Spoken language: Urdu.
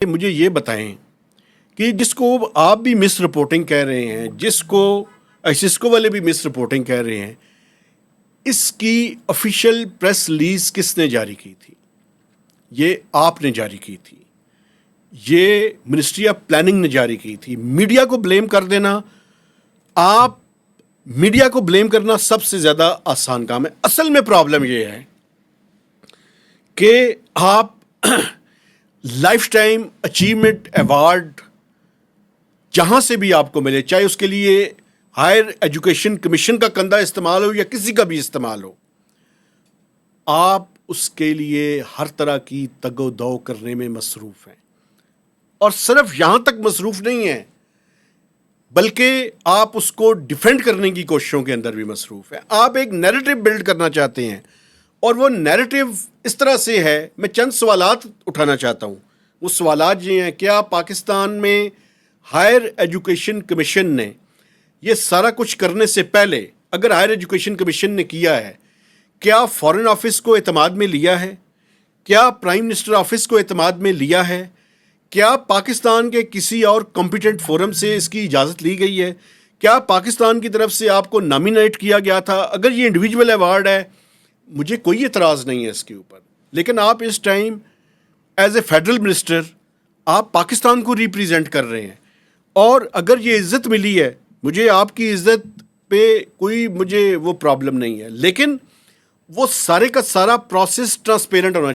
مجھے یہ بتائیں کہ جس کو آپ بھی مس رپورٹنگ کہہ رہے ہیں، جس کو سسکو والے بھی مس رپورٹنگ کہہ رہے ہیں، اس کی آفیشیل پریس ریلیز کس نے جاری کی تھی؟ یہ آپ نے جاری کی تھی، یہ منسٹری آف پلاننگ نے جاری کی تھی۔ میڈیا کو بلیم کر دینا، آپ میڈیا کو بلیم کرنا سب سے زیادہ آسان کام ہے۔ اصل میں پرابلم یہ ہے کہ آپ لائف ٹائم اچیومنٹ ایوارڈ جہاں سے بھی آپ کو ملے، چاہے اس کے لیے ہائر ایجوکیشن کمیشن کا کندھا استعمال ہو یا کسی کا بھی استعمال ہو، آپ اس کے لیے ہر طرح کی تگ و دو کرنے میں مصروف ہیں، اور صرف یہاں تک مصروف نہیں ہیں بلکہ آپ اس کو ڈیفینڈ کرنے کی کوششوں کے اندر بھی مصروف ہیں۔ آپ ایک نیریٹو بلڈ کرنا چاہتے ہیں، اور وہ نیریٹو اس طرح سے ہے۔ میں چند سوالات اٹھانا چاہتا ہوں۔ وہ سوالات یہ ہیں: کیا پاکستان میں ہائر ایجوکیشن کمیشن نے یہ سارا کچھ کرنے سے پہلے، اگر ہائر ایجوکیشن کمیشن نے کیا ہے، کیا فارن آفس کو اعتماد میں لیا ہے؟ کیا پرائم منسٹر آفس کو اعتماد میں لیا ہے؟ کیا پاکستان کے کسی اور کمپیٹنٹ فورم سے اس کی اجازت لی گئی ہے؟ کیا پاکستان کی طرف سے آپ کو نامینیٹ کیا گیا تھا؟ اگر یہ انڈیویجول ایوارڈ ہے، مجھے کوئی اعتراض نہیں ہے اس کے اوپر، لیکن آپ اس time as a federal minister آپ پاکستان کو ریپریزنٹ کر رہے ہیں، اور اگر یہ عزت ملی ہے، مجھے آپ کی عزت پہ کوئی وہ پرابلم نہیں ہے، لیکن وہ سارے کا سارا پروسیس ٹرانسپیرنٹ ہونا